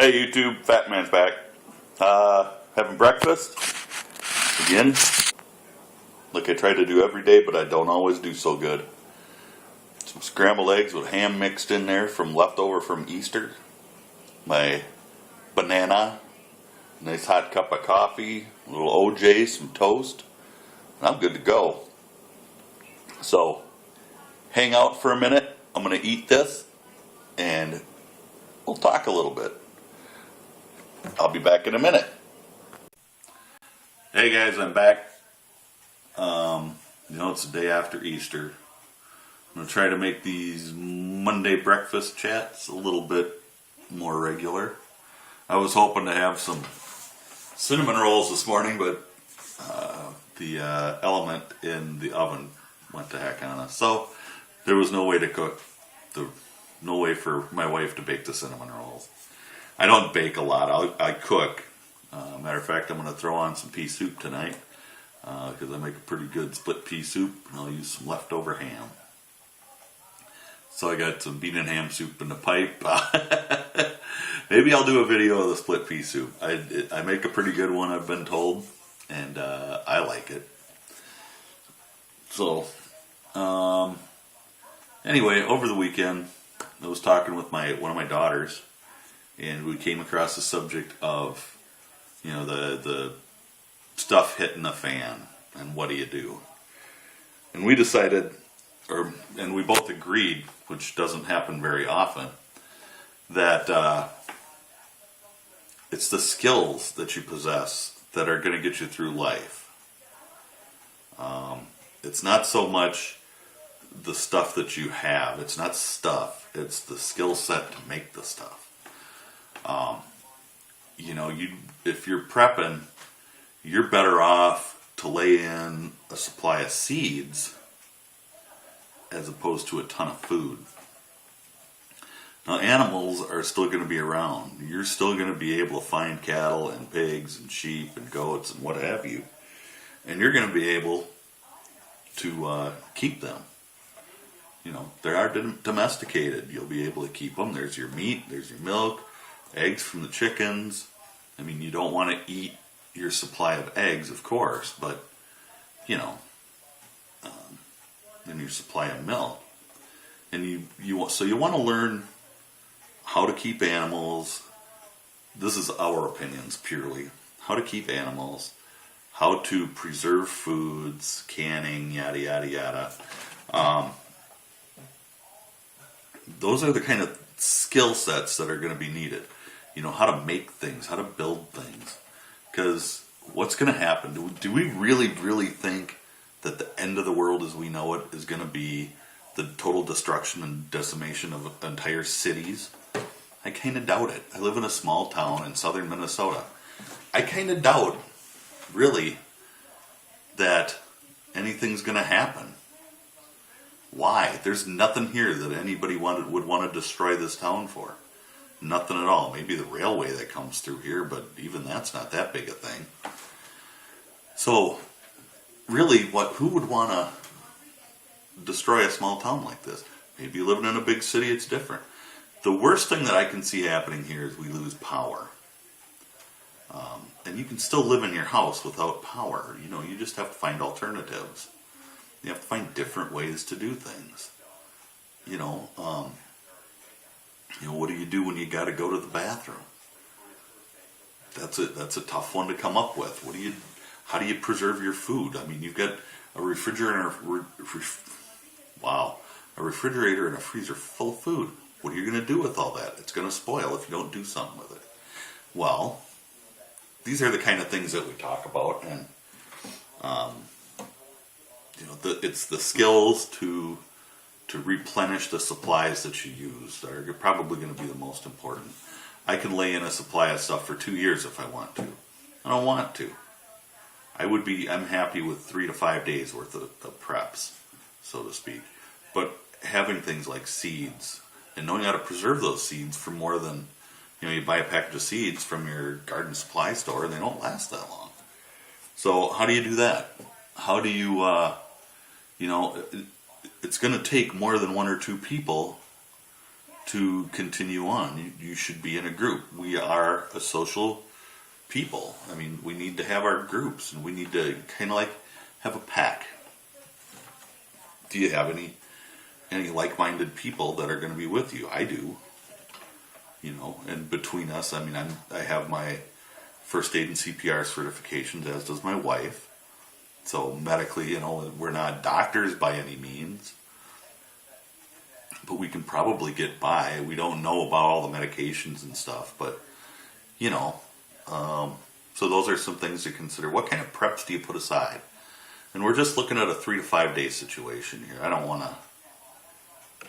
Hey YouTube, FatMan's back. Having breakfast again, like I try to do every day, but I don't always do so good. Some scrambled eggs with ham mixed in there from leftover from Easter. My banana, nice hot cup of coffee, a little OJ, some toast, and I'm good to go. So, hang out for a minute. I'm going to eat this, and we'll talk a little bit. I'll be back in a minute. Hey guys, I'm back. It's the day after Easter. I'm going to try to make these Monday breakfast chats a little bit more regular. I was hoping to have some cinnamon rolls this morning, but the element in the oven went to heck on us. So there was no way to cook, no way for my wife to bake the cinnamon rolls. I don't bake a lot. I cook. Matter of fact, I'm going to throw on some pea soup tonight because I make a pretty good split pea soup, and I'll use some leftover ham. So I got some bean and ham soup in the pipe. Maybe I'll do a video of the split pea soup. I make a pretty good one, I've been told, and I like it. So, anyway, over the weekend, I was talking with one of my daughters, and we came across the subject of, the stuff hitting the fan, and what do you do? And we decided, and we both agreed, which doesn't happen very often, that it's the skills that you possess that are going to get you through life. It's not so much the stuff that you have. It's not stuff. It's the skill set to make the stuff. If you're prepping, you're better off to lay in a supply of seeds as opposed to a ton of food. Now, animals are still going to be around. You're still going to be able to find cattle and pigs and sheep and goats and what have you. And you're going to be able to keep them. They are domesticated. You'll be able to keep them. There's your meat, there's your milk, eggs from the chickens. I mean, you don't want to eat your supply of eggs, of course, but, and your supply of milk. And you want to learn how to keep animals. This is our opinions purely. How to keep animals, how to preserve foods, canning, yada, yada, yada. Those are the kind of skill sets that are going to be needed. How to make things, how to build things. Because what's going to happen? Do we really, really think that the end of the world as we know it is going to be the total destruction and decimation of entire cities? I kind of doubt it. I live in a small town in southern Minnesota. I kind of doubt, really, that anything's going to happen. Why? There's nothing here that anybody would want to destroy this town for. Nothing at all. Maybe the railway that comes through here, but even that's not that big a thing. So, really, who would want to destroy a small town like this? Maybe living in a big city, it's different. The worst thing that I can see happening here is we lose power. And you can still live in your house without power. You just have to find alternatives. You have to find different ways to do things. What do you do when you got to go to the bathroom? That's a tough one to come up with. How do you preserve your food? I mean, you've got a refrigerator and a freezer full of food. What are you going to do with all that? It's going to spoil if you don't do something with it. Well, these are the kind of things that we talk about, and it's the skills to replenish the supplies that you use that are probably going to be the most important. I can lay in a supply of stuff for 2 years if I want to. I don't want to. I'm happy with 3 to 5 days worth of preps, so to speak. But having things like seeds and knowing how to preserve those seeds for more than, you buy a package of seeds from your garden supply store and they don't last that long. So how do you do that? How do you, it's going to take more than 1 or 2 people to continue on. You should be in a group. We are a social people. I mean, we need to have our groups, and we need to kind of like have a pack. Do you have any like-minded people that are going to be with you? I do. You know, and between us, I mean, I have my first aid and CPR certifications, as does my wife. So medically, you know, we're not doctors by any means, but we can probably get by. We don't know about all the medications and stuff, but you know, so those are some things to consider. What kind of preps do you put aside? And we're just looking at a 3 to 5 day situation here. I don't want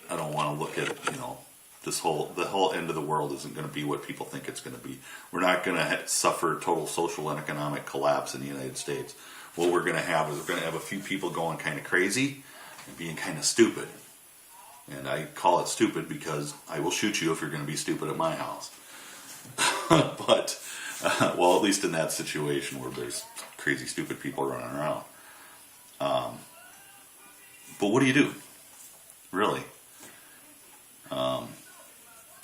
to look at, you know, the whole end of the world isn't going to be what people think it's going to be. We're not going to suffer total social and economic collapse in the United States. What we're going to have is we're going to have a few people going kind of crazy and being kind of stupid. And I call it stupid because I will shoot you if you're going to be stupid at my house. But, well, at least in that situation where there's crazy, stupid people running around. But what do you do? Really?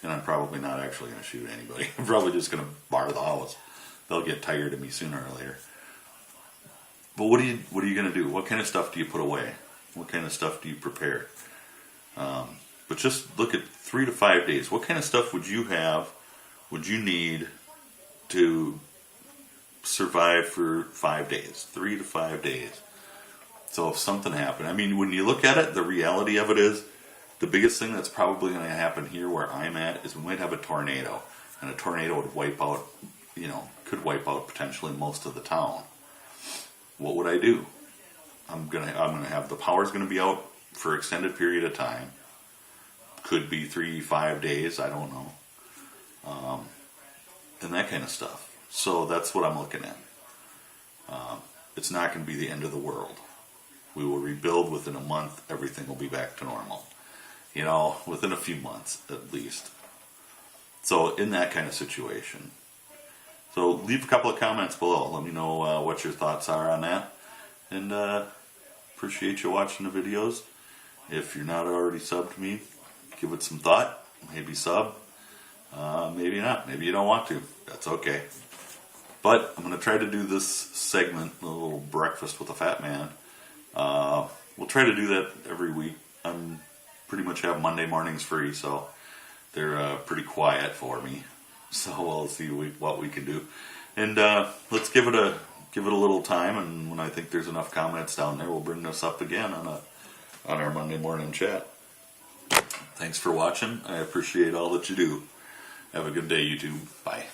And I'm probably not actually going to shoot anybody. I'm probably just going to bar the house. They'll get tired of me sooner or later. But what are you going to do? What kind of stuff do you put away? What kind of stuff do you prepare? But just look at 3 to 5 days. What kind of stuff would you have, would you need to survive for 5 days? 3 to 5 days. So if something happened, I mean, when you look at it, the reality of it is, the biggest thing that's probably going to happen here where I'm at is we might have a tornado. And a tornado would wipe out, you know, could wipe out potentially most of the town. What would I do? I'm gonna have the power's gonna be out for an extended period of time. Could be 3, 5 days, I don't know. And that kind of stuff. So that's what I'm looking at. It's not gonna be the end of the world. We will rebuild within a month, everything will be back to normal. You know, within a few months at least. So in that kind of situation. So leave a couple of comments below. Let me know what your thoughts are on that. And appreciate you watching the videos. If you're not already subbed to me, give it some thought. Maybe sub. Maybe not. Maybe you don't want to. That's okay. But I'm going to try to do this segment, a little breakfast with a fat man. We'll try to do that every week. I'm pretty much have Monday mornings free, so they're pretty quiet for me. So we'll see what we can do, and let's give it a little time. And when I think there's enough comments down there, we'll bring this up again on our Monday morning chat. Thanks for watching. I appreciate all that you do. Have a good day, YouTube. Bye.